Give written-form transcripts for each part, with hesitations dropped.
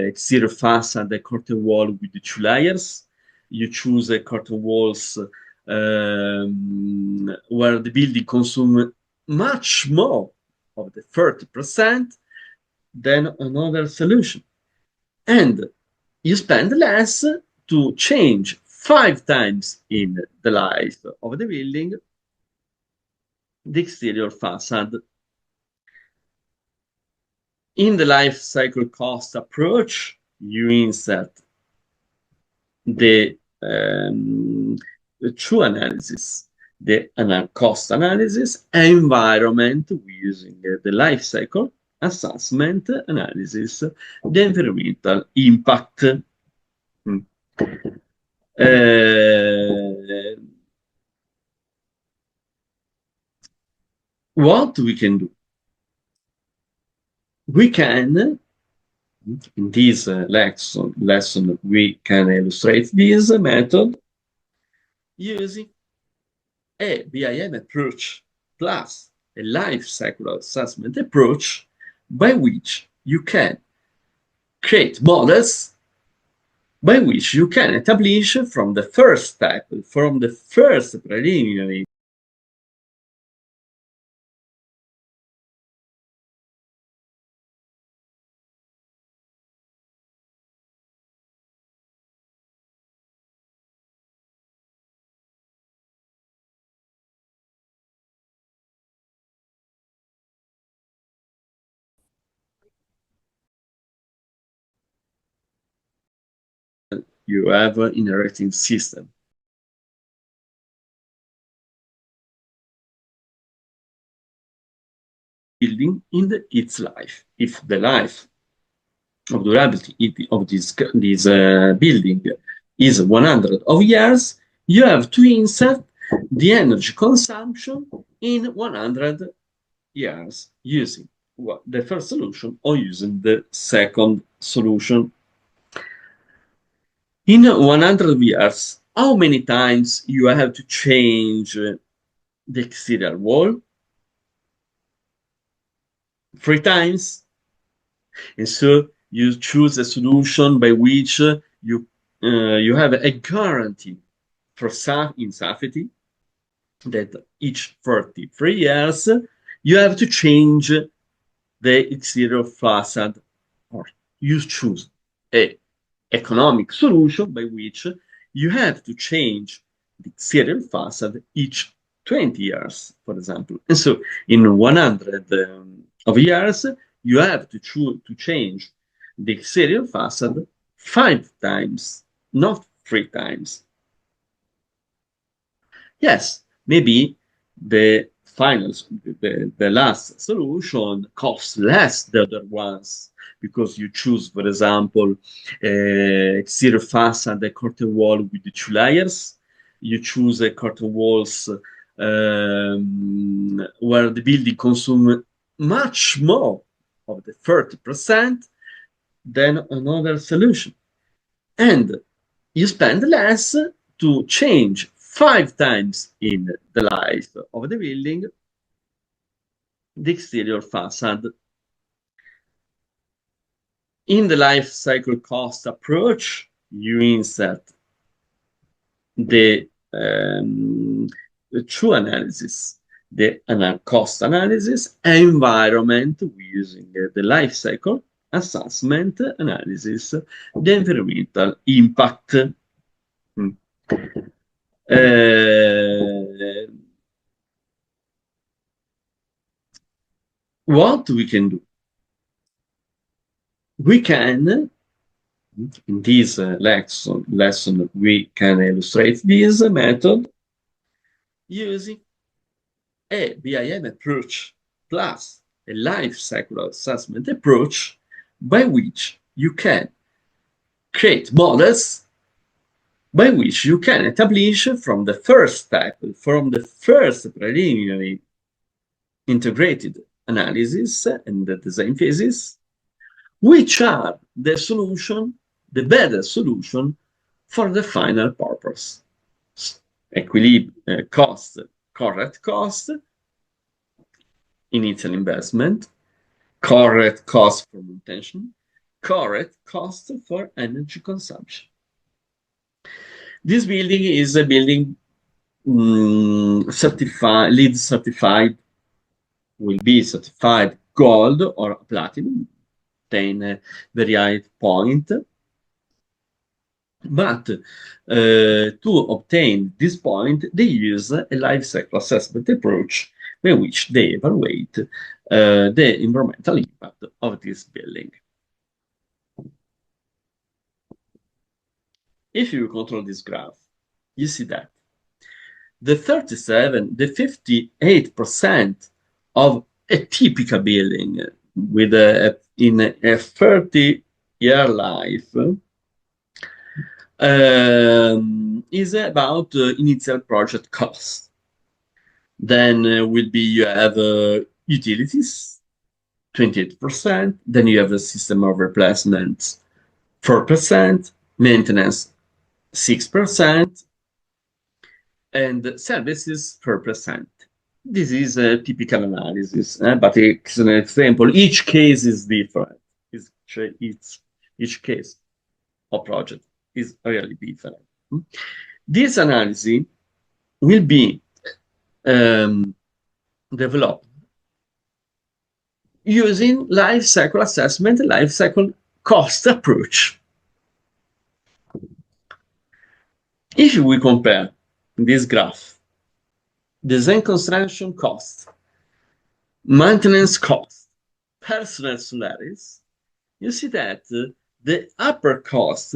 exterior facade, a curtain wall with the two layers. You choose a curtain walls where the building consumes much more of the 30% than another solution. And you spend less to change 5 times in the life of the building the exterior facade. In the life cycle cost approach, you insert the true analysis, the cost analysis, environment using the life cycle assessment analysis, the environmental impact. What we can do? We can, in this lesson, we can illustrate this method using a BIM approach plus a life cycle assessment approach by which you can create models by which you can establish from the first step, from the first preliminary you have in a rating system. Building in its life. If the life of durability of this building is 100 of years, you have to insert the energy consumption in 100 years using the first solution or using the second solution. In 100 years, how many times you have to change the exterior wall? 3 times. And so you choose a solution by which you have a guarantee for in safety that each 33 years you have to change the exterior facade, or you choose a economic solution by which you have to change the exterior facade each 20 years, for example. And so in 100 of years, you have to change the exterior facade 5 times, not 3 times. Yes, maybe the the last solution costs less than the other ones because you choose, for example, exterior facade, a curtain wall with the 2 layers. You choose a curtain walls where the building consumes much more of the 30% than another solution. And you spend less to change 5 times in the life of the building the exterior facade. In the life cycle cost approach, you insert the true analysis, the cost analysis, environment using the life cycle assessment analysis, the environmental impact. What we can do? We can, in this lesson, we can illustrate this method using a BIM approach plus a life cycle assessment approach by which you can create models by which you can establish from the first step, from the first preliminary integrated analysis and the design phases, which are the solution, the better solution for the final purpose. Cost, correct cost, initial investment, correct cost for manutention, correct cost for energy consumption. This building is a building certified, LEED certified, will be certified gold or platinum, obtain a very high point. But to obtain this point, they use a life cycle assessment approach by which they evaluate the environmental impact of this building. If you control this graph, you see that the 58% of a typical building with in a 30-year life is about initial project cost. Then will be you have utilities, 28%. Then you have a system of replacements, 4%, maintenance, 6%, and services, 4%. This is a typical analysis, but it's an example. Each case is different. Each case of project is really different. This analysis will be developed using life cycle assessment, life cycle cost approach. If we compare this graph, design construction cost, maintenance cost, personal salaries, you see that the upper cost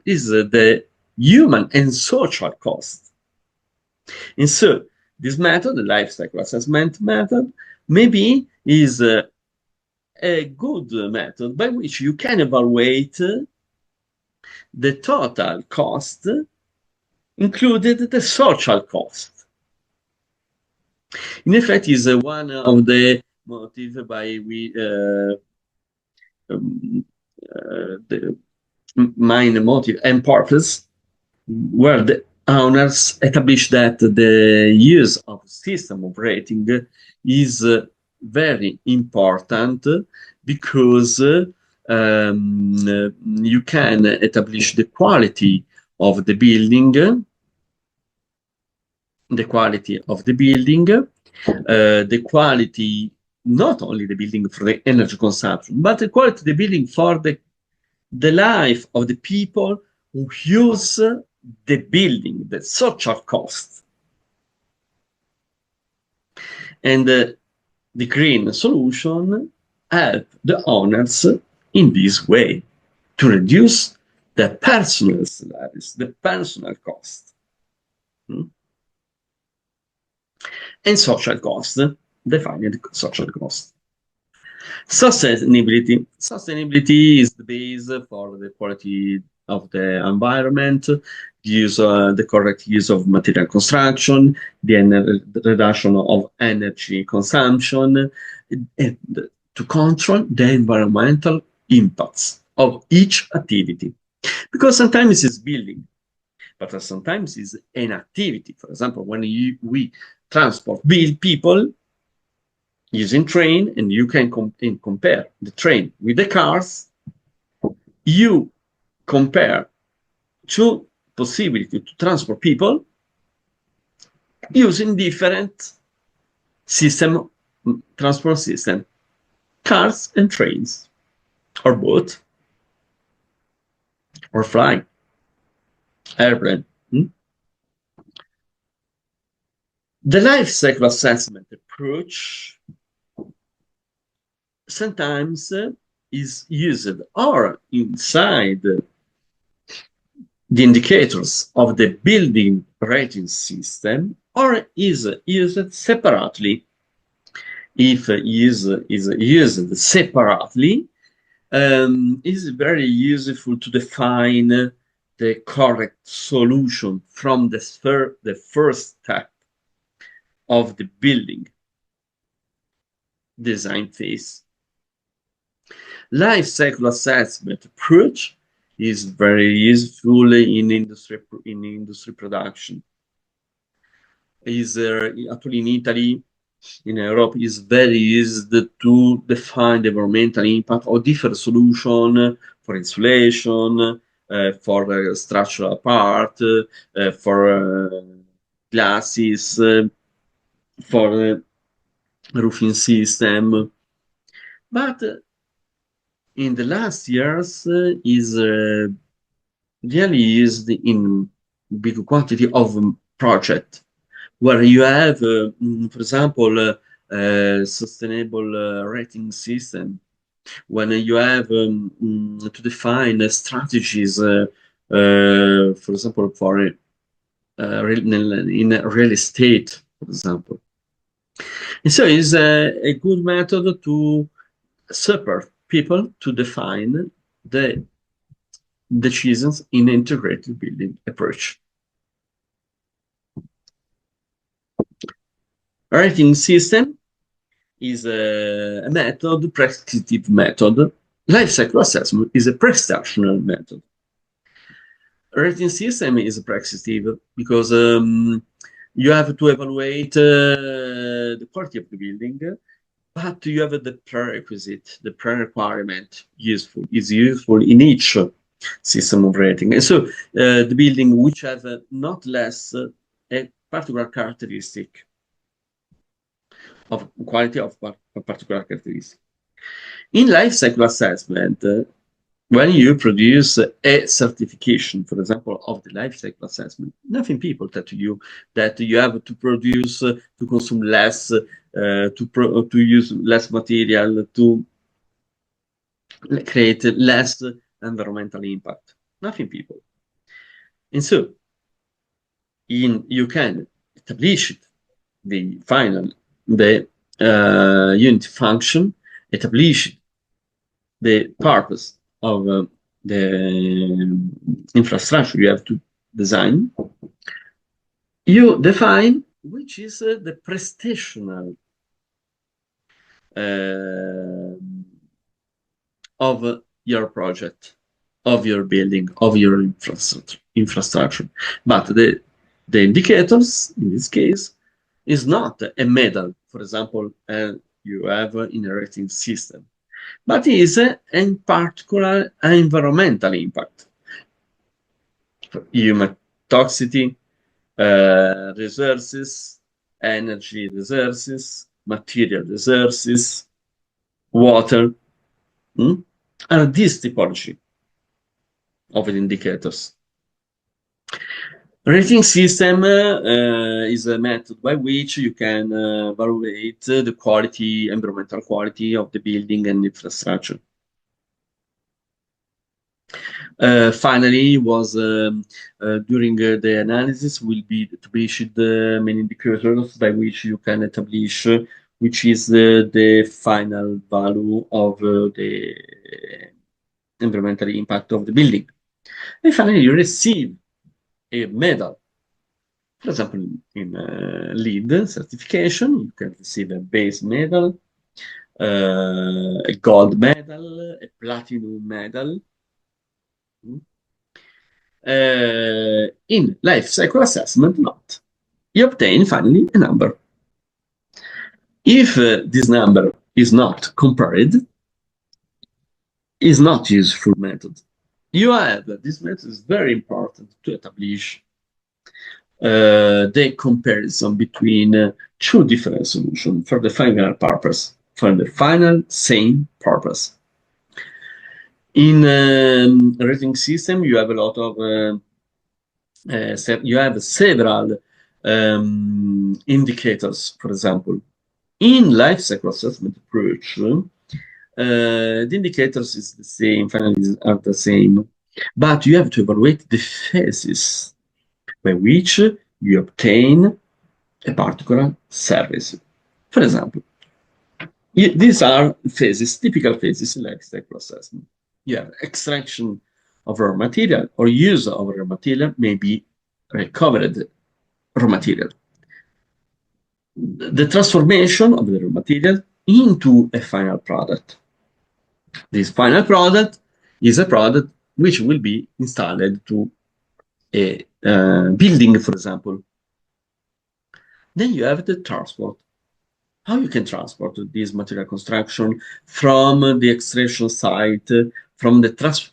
is the human and social cost. And so this method, the life cycle assessment method, maybe is a good method by which you can evaluate the total cost, included the social cost. In effect, is one of the motives by the main motive and purpose where the owners establish that the use of system operating is very important because you can establish the quality of the building, the quality not only the building for the energy consumption, but the quality of the building for the life of the people who use the building, the social cost. And the green solution help the owners in this way to reduce the personal salaries, the personal cost. And social cost, defining the social cost. Sustainability. Sustainability is the base for the quality of the environment, the correct use of material construction, the reduction of energy consumption, and to control the environmental impacts of each activity. Because sometimes it's building, but sometimes it's an activity. For example, when we transport people using train, and you can compare the train with the cars, you compare two possibilities to transport people using different transport system, cars and trains, or boat, or flying, airplane. The life cycle assessment approach sometimes is used or inside the indicators of the building rating system, or is used separately. If is used separately, is very useful to define the correct solution from the first step of the building design phase. Life cycle assessment approach is very useful in industry production. Is actually in Italy, in Europe, is very used to define the environmental impact of different solutions for insulation, for structural part, for glasses, for roofing system. But in the last years is really used in big quantity of project where you have, for example, sustainable rating system, when you have to define strategies, for example, for in real estate, for example. And so it's a good method to support people to define the decisions in integrated building approach. Rating system is a method, prescriptive method. Life cycle assessment is a prescriptional method. Rating system is prescriptive because you have to evaluate the quality of the building, but you have the prerequisite, the pre-requirement is useful in each system of rating. And so the building which have not less a particular characteristic of quality of a particular characteristic. In life cycle assessment, when you produce a certification, for example, of the life cycle assessment, nothing people tell to you that you have to produce, to consume less, to use less material, to create less environmental impact. Nothing people. And so, you can establish the final, the unit function, establish the purpose of the infrastructure you have to design. You define which is the prestational of your project, of your building, of your infrastructure. But the indicators in this case is not a medal, for example, you have in a rating system, but is in particular an environmental impact. Human toxicity, resources, energy resources, material resources, water, are this typology of indicators. Rating system is a method by which you can evaluate the quality, environmental quality of the building and infrastructure. Finally, was during the analysis will be established main indicators by which you can establish which is the final value of the environmental impact of the building. And finally, you receive a medal. For example, in LEED certification, you can receive a base medal, a gold medal, a platinum medal. In life cycle assessment, not. You obtain finally a number. If this number is not compared, is not useful method. You have this method is very important to establish the comparison between two different solutions for the final purpose, for the final same purpose. In a rating system, you have a lot of you have several indicators. For example, in life cycle assessment approach, the indicators is the same, finally are the same, but you have to evaluate the phases by which you obtain a particular service. For example, these are phases, typical phases in life cycle assessment. You have extraction of raw material or use of raw material, maybe recovered raw material. The transformation of the raw material into a final product. This final product is a product which will be installed to a building, for example. Then you have the transport. How you can transport this material construction from the extraction site, from the trans